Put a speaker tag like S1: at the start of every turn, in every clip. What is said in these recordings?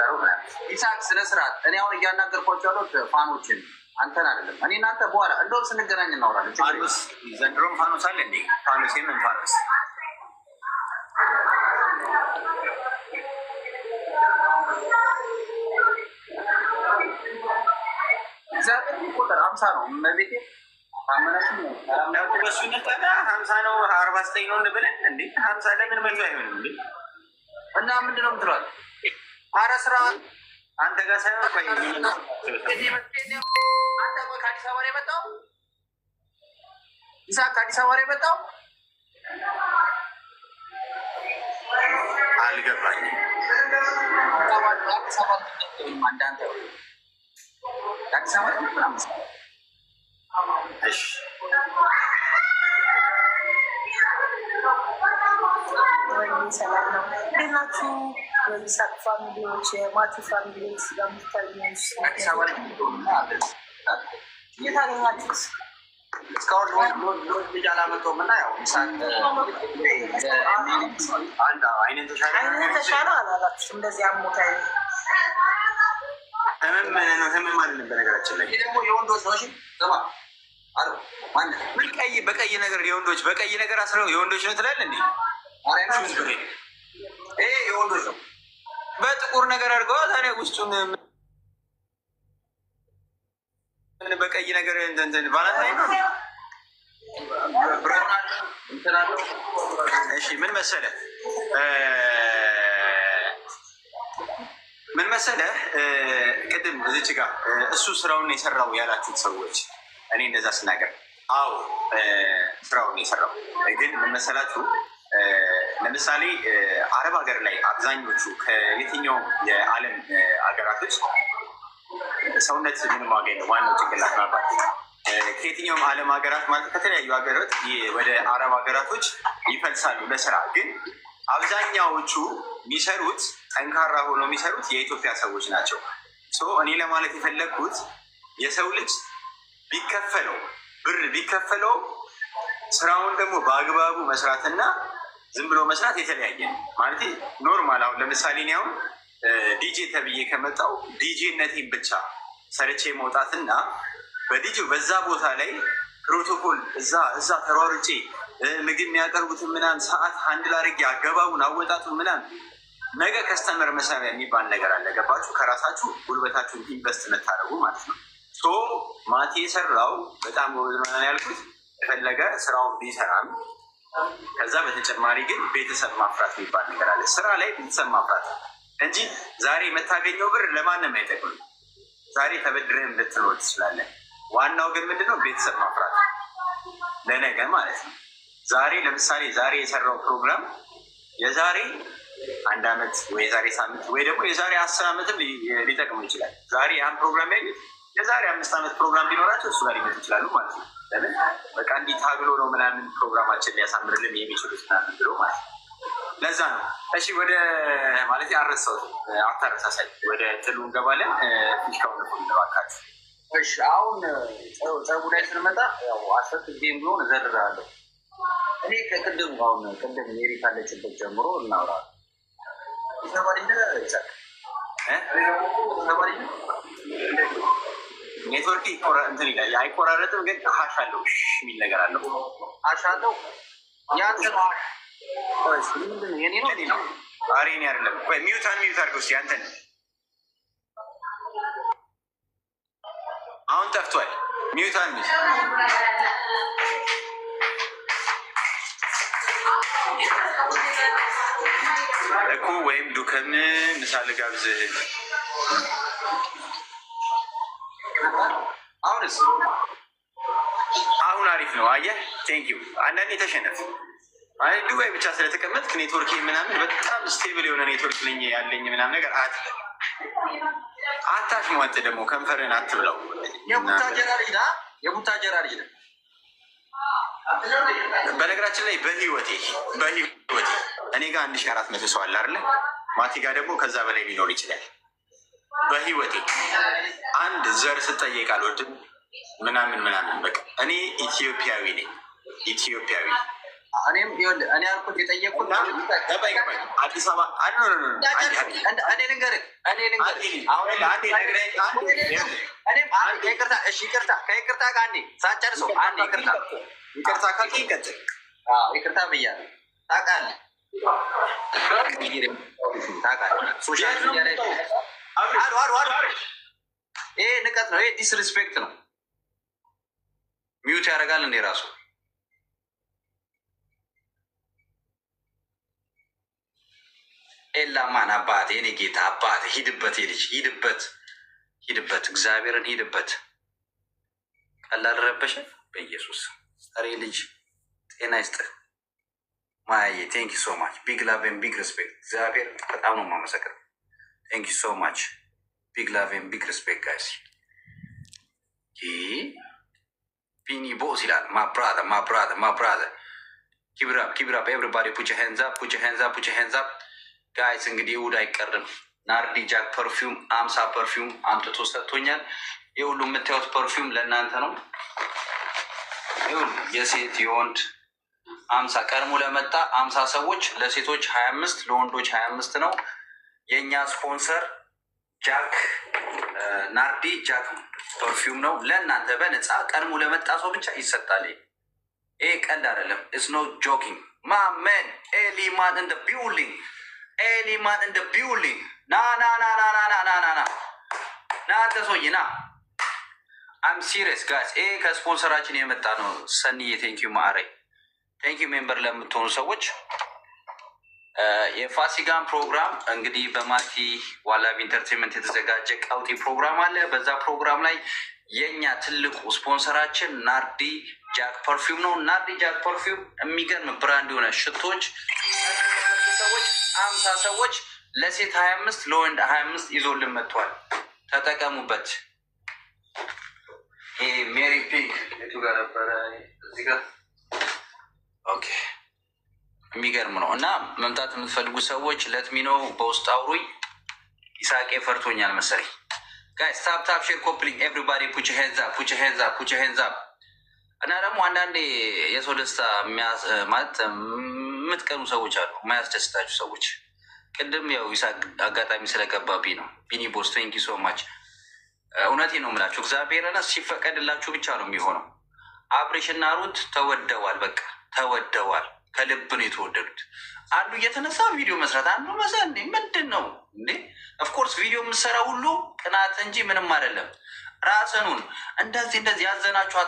S1: የሚፈጠረው። ይሳቅ ስነ ስርዓት። እኔ አሁን እያናገርኳቸው ያሉት ፋኖችን አንተን አይደለም። እኔ እናንተ በኋላ እንደውም ስንገናኝ እናወራለን።
S2: ፋኖስ ዘንድሮም ፋኖስ አለ እንዴ? ፋኖስ የምን ፋኖስ?
S1: እግዚአብሔር ቁጥር 50 ነው። መቤቴ
S2: በሱነት 50 ነው 49 ነው እንብለን እንዴ? 50 ለምን መቶ አይሆንም እንዴ?
S1: እና ምንድን ነው የምትለው? ኧረ ስራ
S2: አንተ ጋር ሳይሆን
S1: አንተ ከአዲስ አበባ ነው የመጣው? ይሳቅ ከአዲስ አበባ ነው የመጣው?
S2: አልገባኝም።
S1: አዲስ አበባ አንዳንተ አዲስ አበባ ምናምን
S2: እሺ
S3: ሰላም ነው። እንዴት ናችሁ? የይሳቅ ፋሚሊዎች፣ የማቲ ፋሚሊዎች ስለምታዩች
S1: አዲስ አበባ
S3: የት አገኛችሁት?
S1: እስካሁን ልጅ አላመጣሁም እና ያው
S2: አይነት
S3: ተሻለ አላላችሁ? እንደዚህ አሞታ
S2: ህመም አለን። በነገራችን ላይ
S1: ደግሞ የወንዶች ነው። ስማ
S2: ምን ቀይ በቀይ ነገር የወንዶች በቀይ ነገር አስረው የወንዶች ነው ትላለህ እንዴ?
S1: ይሄ የወንዶች ነው።
S2: በጥቁር ነገር አድርገዋል። ታዲያ ውስጡን በቀይ ነገር እንትን ቫላንታይን ነው። እሺ ምን መሰለህ ቅድም እዚች ጋር እሱ ስራውን የሰራው ያላችሁት ሰዎች እኔ እንደዛ ስናገር አዎ ስራውን የሰራው ግን ምን መሰላችሁ፣ ለምሳሌ አረብ ሀገር ላይ አብዛኞቹ ከየትኛውም የዓለም ሀገራቶች ሰውነት ምንም ዋጋ የለም፣ ዋናው ጭንቅላት ናባት። ከየትኛውም ዓለም ሀገራት ማለት ከተለያዩ ሀገራት ወደ አረብ ሀገራቶች ይፈልሳሉ ለስራ። ግን አብዛኛዎቹ የሚሰሩት ጠንካራ ሆኖ የሚሰሩት የኢትዮጵያ ሰዎች ናቸው። እኔ ለማለት የፈለግኩት የሰው ልጅ ቢከፈለው ብር ቢከፈለው ስራውን ደግሞ በአግባቡ መስራትና ዝም ብሎ መስራት የተለያየ ነው ማለት ኖርማል። አሁን ለምሳሌ እኔ አሁን ዲጄ ተብዬ ከመጣው ዲጄነቴን ብቻ ሰርቼ መውጣትና በዲጄ በዛ ቦታ ላይ ፕሮቶኮል እዛ ተሯርጬ ምግብ የሚያቀርቡትን ምናምን ሰዓት አንድ ላርጌ አገባቡን አወጣቱን ምናምን ነገ ከስተመር መሳቢያ የሚባል ነገር አለ። ገባችሁ? ከራሳችሁ ጉልበታችሁን ኢንቨስት የምታደርጉ ማለት ነው። ማቴ የሰራው በጣም ጎበዝ ነው ያልኩት የፈለገ ስራውን ቢሰራም ከዛ በተጨማሪ ግን ቤተሰብ ማፍራት የሚባል ነገር አለ። ስራ ላይ ቤተሰብ ማፍራት እንጂ ዛሬ የምታገኘው ብር ለማንም አይጠቅምም። ዛሬ ተበድረህም ልትኖር ትችላለህ። ዋናው ግን ምንድነው? ቤተሰብ ማፍራት ለነገ ማለት ነው። ዛሬ ለምሳሌ ዛሬ የሰራው ፕሮግራም የዛሬ 1 ዓመት ወይ የዛሬ ሳምንት ወይ ደግሞ የዛሬ 10 ዓመትም ሊጠቅሙ ይችላል። ዛሬ ያን ፕሮግራም ያዩት የዛሬ 5 ዓመት ፕሮግራም ቢኖራቸው እሱ ጋር ሊመጡ ይችላሉ ማለት ነው። ለምን በቃ እንዲህ ታግሎ ነው ምናምን ፕሮግራማችን ሊያሳምርልን የሚችሉት ምናምን ብሎ ማለት ነው። ለዛ ነው። እሺ ወደ ማለት አረሳሁት፣ አታረሳሳይ። ወደ ጥሉ እንገባለን። ፊሽካውን ባካችሁ።
S1: እሺ አሁን ጸቡ ላይ ስንመጣ ያው 10 ጊዜም ቢሆን እዘርራለሁ እኔ ከቅድም ሜሪ ካለችበት ጀምሮ እናውራ።
S2: ኔትወርክ እንትን ይላል አይቆራረጥም፣ ግን ሀሽ አለው የሚል ነገር አለው።
S1: ሀሽ አለው ያንተ ነው። የኔ ነው
S2: ኧረ የኔ አይደለም። ሚዩት አድርገው እስኪ አንተን። አሁን ጠፍቷል። ሚዩት እኮ ወይም ዱከም ምሳ ልጋብዝህ። አሁን አሪፍ ነው። አየህ ቴንኪው። አንዳንዴ ተሸነፍ ማለት ዱባይ ብቻ ስለተቀመጥክ ኔትወርክ ምናምን በጣም ስቴብል የሆነ ኔትወርክ ነኝ ያለኝ ምናምን ነገር አታሽሟጥ። ደግሞ ከንፈርን አትብለው።
S1: የቡታጀራ ልጅ ነው።
S2: በነገራችን ላይ በህይወቴ እኔ ጋር 1400 ሰው አለ አይደለ? ማቲ ጋር ደግሞ ከዛ በላይ ሊኖር ይችላል። በህይወቴ አንድ ዘር ስጠየቅ አልወድም ምናምን በቃ እኔ ኢትዮጵያዊ ነኝ። ኢትዮጵያዊ
S1: እኔም እኔ ያልኩት የጠየቅኩት
S2: አዲስ አበባ
S1: እኔ ልንገርህ ከይቅርታ ጋር አንዴ ሳጨርሰው አንዴ
S2: ይቅርታ ካልክ ይቀጥል።
S1: ይቅርታ ብያለሁ። ታውቃለህ ሶሻል ሚዲያ ላይ ይሄ ንቀት ነው። ይሄ ዲስሪስፔክት ነው። ሚዩት ያደርጋል እንዴ ራሱ ኤላማን አባት የኔ ጌታ አባት ሂድበት፣ ልጅ ሂድበት፣ እግዚአብሔርን ሂድበት። ቀላል ረበሸ በኢየሱስ ሬ ልጅ ጤና ይስጥህ። ማያዬ ቴንክ ሶ ማች ቢግ ላቭ ኤንድ ቢግ ሪስፔክት። እግዚአብሔር በጣም ነው የማመሰግነው። ቴንክ ሶ ማች ቢግ ላቭ ኤንድ ቢግ ሪስፔክት ጋይስ። ቢኒ ቦስ ይላል ማ ብራዘር ኪብ አፕ ኤቭሪባዲ ፑት ዮር ሃንድስ አፕ ጋይስ። እንግዲህ እሑድ አይቀርም። ናርዲ ጃክ ፐርፊውም 50 ፐርፊውም አምጥቶ ሰጥቶኛል። የሁሉ የምታዩት ፐርፊውም ለእናንተ ነው። የሴት የወንድ 50 ቀድሞ ለመጣ 50 ሰዎች፣ ለሴቶች 25 ለወንዶች 25 ነው። የእኛ ስፖንሰር ጃክ ናርዲ ጃክ ፐርፊውም ነው። ለእናንተ በነፃ ቀድሞ ለመጣ ሰው ብቻ ይሰጣል። ይሄ ቀልድ አይደለም። ኢትስ ኖ ጆኪንግ ማመን ኤሊማን እንደ ቢውሊንግ ኤሊማን እንደ ቢውሊንግ ና አንተ ሰውዬ ና። አም ሲሪየስ ጋይስ። ይሄ ከስፖንሰራችን የመጣ ነው። ሰኒዬ ቴንኪዩ ማዕሬ ቴንኪዩ ሜምበር ለምትሆኑ ሰዎች የፋሲካን ፕሮግራም እንግዲህ በማቲ ዋላቢ ኢንተርቴንመንት የተዘጋጀ ቀውጢ ፕሮግራም አለ። በዛ ፕሮግራም ላይ የኛ ትልቁ ስፖንሰራችን ናርዲ ጃክ ፐርፊውም ነው። ናርዲ ጃክ ፐርፊውም የሚገርም ብራንድ የሆነ ሽቶች ሰዎች 50 ሰዎች ለሴት 25 ለወንድ 25 ይዞልን መጥቷል። ተጠቀሙበት። ይሄ ሜሪ ፒንክ የቱ ጋር ነበረ? እዚህ ጋር ኦኬ። የሚገርም ነው እና መምጣት የምትፈልጉ ሰዎች ለትሚኖ በውስጥ አውሩኝ። ይሳቄ ፈርቶኛል መሰለኝ። ጋይስ ታፕ ሼር ኮፕሊንግ ኤቭሪባዲ ፑች ሄንዝ አፕ። እና ደግሞ አንዳንዴ የሰው ደስታ ማለት የምትቀኑ ሰዎች አሉ፣ የማያስደስታችሁ ሰዎች። ቅድም ያው ይሳቅ አጋጣሚ ስለገባብኝ ነው። ቢኒ ቦስ ቴንኪ ሶ ማች። እውነቴ ነው የምላችሁ፣ እግዚአብሔርና ሲፈቀድላችሁ ብቻ ነው የሚሆነው። አብሬሽና ሩት ተወደዋል፣ በቃ ተወደዋል። ከልብ ነው የተወደዱት። አንዱ እየተነሳ ቪዲዮ መስራት አንዱ መሰ እንዴ ምንድን ነው እንዴ? ኦፍኮርስ ቪዲዮ የምሰራ ሁሉ ቅናት እንጂ ምንም አይደለም። ራስኑን እንደዚህ ያዘናችሁ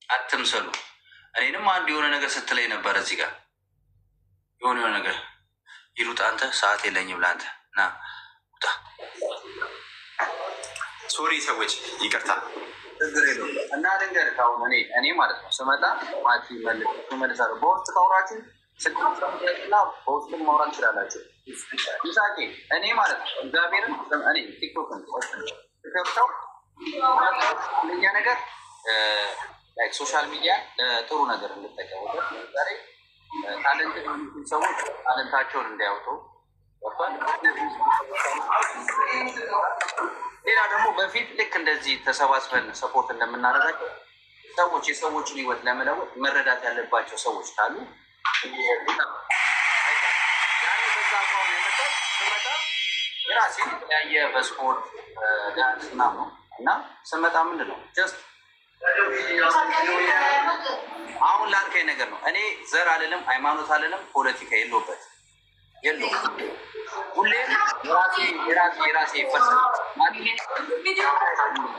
S1: አትምሰሉ። እኔንም አንዱ የሆነ ነገር ስትለኝ ነበር እዚህ ጋር የሆነ ነገር ይሉት። አንተ ሰዓት የለኝም ለአንተ ና ውጣ።
S2: ሶሪ ሰዎች ይቅርታ
S1: እና ልንገርህ አሁን እኔ ማለት ነው ስመጣ ማቲ መልሳለሁ። በውስጥ ካውራችሁ ስና በውስጥም ማውራት ትችላላችሁ። ይሳቄ እኔ ማለት ነው እግዚአብሔርን እኔ ቲክቶክን ከብተው ለኛ ነገር ሶሻል ሚዲያ ለጥሩ ነገር እንጠቀሙበት። ዛሬ ታለንት ሰዎች ታለንታቸውን እንዲያወጡ ወጥቷል። ሌላ ደግሞ በፊት ልክ እንደዚህ ተሰባስበን ሰፖርት እንደምናደርጋቸው ሰዎች የሰዎችን ህይወት ለመለወጥ መረዳት ያለባቸው ሰዎች ካሉ በዛ አቋም የመጣ ስመጣ የራሴ የተለያየ በስፖርት ዳንስ ምናምን ነው እና ስመጣ ምንድን ነው ጀስት አሁን ላልከኝ ነገር ነው። እኔ ዘር አልልም፣ ሃይማኖት አልልም፣ ፖለቲካ የለውበት ሁሌም የራሴ ፈርስ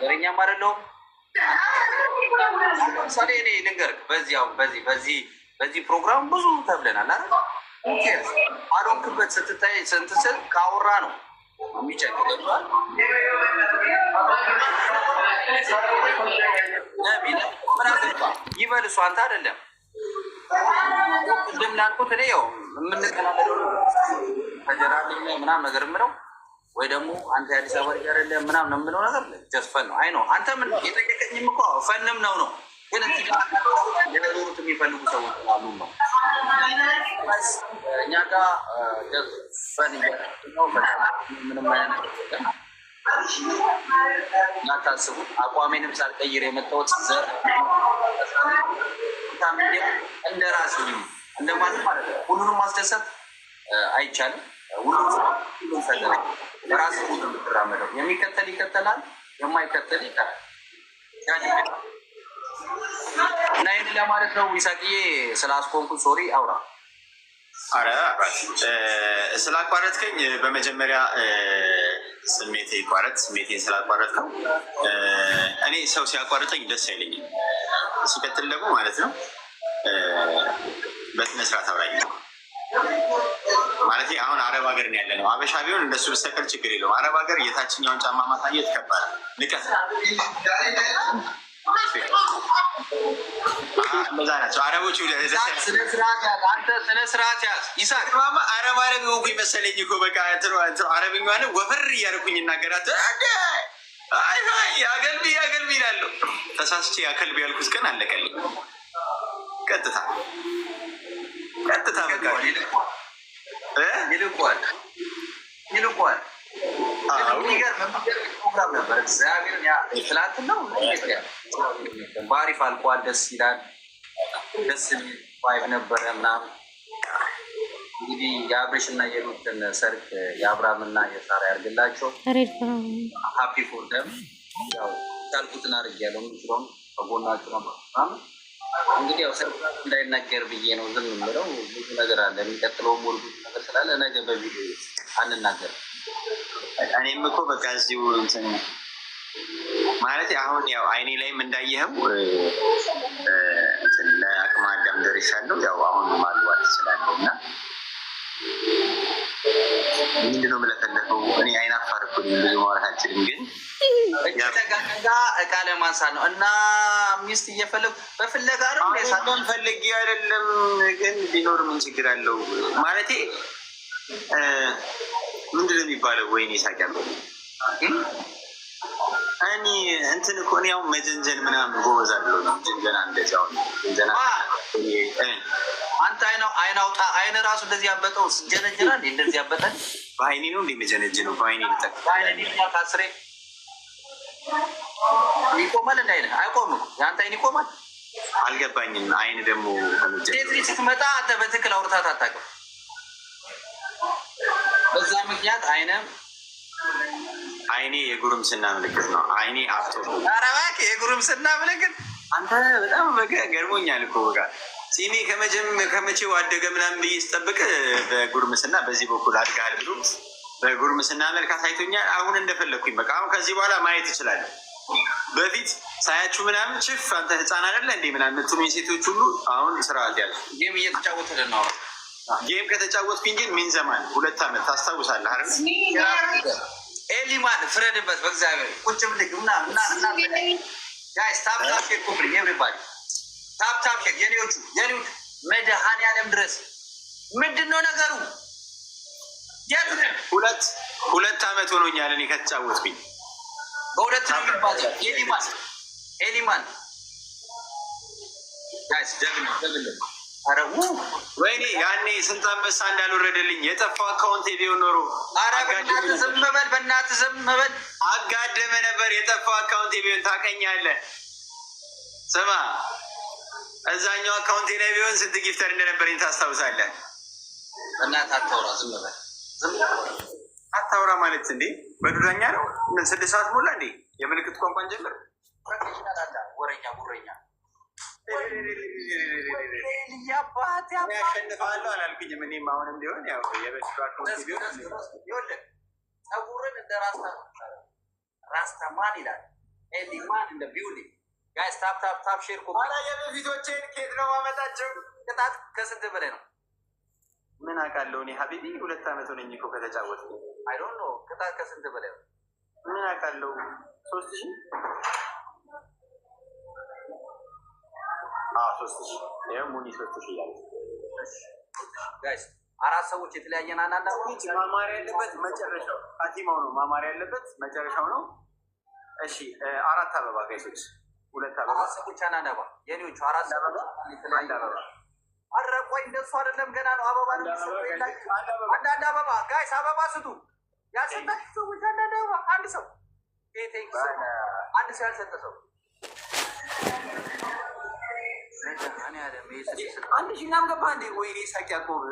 S1: ዘረኛም አይደለሁም። ለምሳሌ እኔ ልንገርህ በዚህ ፕሮግራም ብዙ ተብለናል አይደል? አዶንክበት ስትታይ ስንትስል ካወራ ነው የሚጨግለቷል ይበል እሱ አንተ አይደለም ቅድም ላልኩት እኔ ያው የምንቀናበለው ተጀራልኝ ምናምን ነገር የምለው ወይ ደግሞ አንተ የአዲስ አበባ ልጅ አይደለም ምናምን የምለው ነገር ጀስፈን ነው። አይ ነው አንተ ምን የጠየቀኝም እኮ ፈንም ነው ግን እዚህ ጋር የነገሩት የሚፈልጉ ሰዎች አሉ ነው እኛ ጋር ጀስፈን ነው ምንም አይነት እናታስቡ አቋሜንም ሳልቀይር የመጣሁት ዘር እንደ ራስ እንደማንም ማለት ነው። ሁሉንም ማስደሰት አይቻልም። ሁሉም ፈለገ በራስ ሁሉ የምትራመደው የሚከተል ይከተላል፣ የማይከተል ይቀራል። እና ይህን ለማለት ነው። ይሳቅዬ ስላስቆንኩ ሶሪ አውራ።
S2: አረ ስላቋረጥከኝ በመጀመሪያ ስሜቴ ይቋረጥ። ስሜቴን ስላቋረጥከው እኔ ሰው ሲያቋርጠኝ ደስ አይለኝም። ሲቀጥል ደግሞ ማለት ነው በስነ ስርዓት አውራኝ ማለት አሁን አረብ ሀገር ነው ያለ ነው። አበሻ ቢሆን እንደሱ ብሰቀል ችግር የለውም። አረብ ሀገር የታችኛውን ጫማ ማሳየት ከባድ ንቀት እዛ ናቸው አረቦቹ።
S1: ስነ ስርዓት ያዝ ይሳቅ።
S2: አረብ ሆንኩ መሰለኝ እኮ በቃ አረብኛ ወፈር እያደረኩኝ እናገራት አገልቢ ይላለሁ። ተሳስቼ አከልቢ ያልኩት ቀን አለቀልኝ። ቀጥታ በቃ
S1: ይልቋል። ፕሮግራም ነበር። እግዚአብሔርን ትላንትና በአሪፍ አልቋል። ደስ ይላል። ደስ የሚል ቫይብ ነበረ ምናምን። እንግዲህ የአብሬሽ እና የሩትን ሰርግ የአብርሃምና የሳራ ያርግላቸው። ሀፒ ፎር ደም። ያው ታልኩትን አድርጌያለሁ። ምንችለውም ከጎናችሁ ነበር። እንግዲህ ያው ሰርግ እንዳይናገር ብዬ ነው ዝም የምለው። ብዙ ነገር አለ የሚቀጥለው ሙሉ ብዙ ነገር ስላለ ነገ በቪዲዮ አንናገርም።
S2: እኔም እኮ በቃ እዚሁ እንትን ማለት አሁን ያው አይኔ ላይም እንዳየኸው እንትን ለአቅመ አዳም ደርሻለሁ። ያው አሁን ማግባት እችላለሁ እና ምንድነው የምለፈለፈው? እኔ አይን አፋር እኮ ብዙ ማውራት አልችልም፣ ግን
S1: ተጋጋ እቃ ለማንሳት ነው እና ሚስት እየፈለጉ በፍለጋ ነው
S2: ሳን ፈልጌ አይደለም። ግን ቢኖር ምን ችግር አለው? ማለቴ ምንድነው የሚባለው? ወይኔ ሳቂያለሁ። እኔ እንትን እኮ እኔ ያው መጀንጀን ምናምን ጎበዝ አለው። ጀንጀና እንደዚያው ጀንጀና
S1: አንተ አይን አውጣ። አይን ራሱ እንደዚህ ያበጠው ጀነጀና እንደዚህ ያበጠን
S2: በአይኔ ነው እንደ መጀነጅ ነው። በአይኔ ልጠቅ
S1: በአይኔ ካስሬ ይቆማል። እንደ አይነ አይቆምም። የአንተ አይን ይቆማል።
S2: አልገባኝም። አይን ደግሞ
S1: ሴት ልጅ ስትመጣ አንተ በትክክል አውርታት አታውቅም። በዛ ምክንያት
S2: አይኔ የጉርምስና ምልክት ነው። አይኔ አፍቶ
S1: አረባክ የጉርምስና ምልክት።
S2: አንተ በጣም በቃ ገርሞኛል እኮ በቃ ጺሜ ከመቼው አደገ ምናምን ብዬ ስጠብቅ በጉርምስና በዚህ በኩል አድጋል ብሎ በጉርምስና መልክ አሳይቶኛል። አሁን እንደፈለግኩኝ በቃ አሁን ከዚህ በኋላ ማየት እችላለሁ። በፊት ሳያችሁ ምናምን ችፍ አንተ ህፃን አይደለ እንዴ ምናምን ትሉ ሴቶች ሁሉ አሁን ስርዓት ያዙ።
S1: ጌም እየተጫወተ ነው።
S2: ጌም ከተጫወትኩኝ ግን ምን ዘመን 2 ዓመት ታስታውሳለህ አይደል?
S1: ኤሊማን ፍረድበት በእግዚአብሔር ቁጭ ብልግ እና ጋይስ ታፕታፕ ሼክ ኩፕሊንግ ኤቭሪባዲ ታፕታፕ ሼክ የኔዎቹ መድኃኔዓለም ድረስ ምንድን ነው ነገሩ?
S2: ሁለት ዓመት ሆኖኛል እኔ ከተጫወትኩኝ።
S1: በሁለት ነው የሚባለው። ኤሊማን ጋይስ ደብል አረቡ
S2: ወይኔ ያኔ ስንት አንበሳ እንዳልወረደልኝ የጠፋው አካውንቴ ቢሆን ኖሮ
S1: በእናትህ ዝም በል
S2: አጋደመ ነበር። የጠፋው አካውንቴ ቢሆን ታውቀኛለህ። ስማ እዛኛው አካውንቴ ላይ ቢሆን ስንት ጊፍተር እንደነበረኝ ታስታውሳለህ።
S1: እናትህ አታውራ፣ ዝም በል
S2: አታውራ ማለት እንዴ በዱዳኛ ነው። 6 ሰዓት ሞላ እንዴ? የምልክት ቋንቋን ጀምር።
S1: ወረኛ ጉረኛ
S2: ያሸንፋለሁ አላልኩኝም። እኔም አሁንም ቢሆን ያው
S1: ጸጉርን እንደ ራስታማን ይላል። ኤሊማን እንደ ቢውሊ ጋይስ ታፕ ሼር ኮ
S2: የበፊቶቼን ኬት ነው ማመጣቸው።
S1: ቅጣት ከስንት በላይ ነው?
S2: ምን አውቃለሁ እኔ ሀቢቢ 2 ዓመት ሆነኝ እኮ ከተጫወትኩ።
S1: አይ ዶንት ኖ ቅጣት ከስንት በላይ ነው?
S2: ምን አውቃለሁ 3000 3000 ይኸው ሙኒ 3000 እያለ
S1: ጋይስ 4 ሰዎች የተለያየን አናንዳ
S2: ማማር ያለበት መጨረሻው ሀቲማው ነው። ማማር ያለበት መጨረሻው ነው። እሺ 4 አበባ ጋይሶች 2 አበባ
S1: ሰዎች አናንዳባ የኔዎቹ 4 አበባ
S2: አንድ አበባ
S1: አረቆይ እንደሱ አይደለም ገና ነው። አበባ ነው አንዳንድ አበባ ጋይስ አበባ ስጡ። ያሰጣችሁ ሰዎች አንዳንድ አበባ አንድ ሰው አንድ ሰው ያልሰጠ ሰው
S2: አንድ ሺህ ምናምን ገባ እንዴ? ወይኔ ሳቅ ያቆብ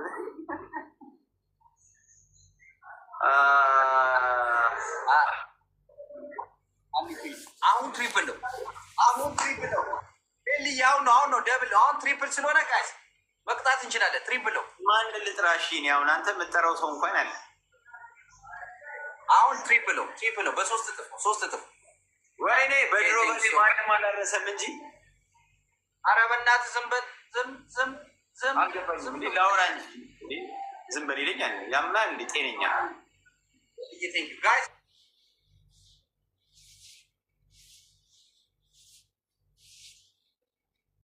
S1: አሁን ትሪፕል ነው። አሁን ትሪፕል ነው። አሁን ነው ደብል። አሁን ትሪፕል ስለሆነ ጋይስ መቅጣት እንችላለን። ትሪፕል ነው።
S2: ማን ልጥራሽ? አሁን አንተ የምጠራው ሰው እንኳን አለ።
S1: አሁን ትሪፕል ነው። ትሪፕል ነው። በሶስት እጥፍ ነው። 3 እጥፍ።
S2: ወይኔ በድሮ በዚህ ማንም አላረሰም እንጂ።
S1: ኧረ በእናትህ ዝም በል። ዝም
S2: አልገባኝም። ላውራ እንጂ ዝም በል ይለኛል። ያምናል እንደ ጤነኛ
S1: ጋይስ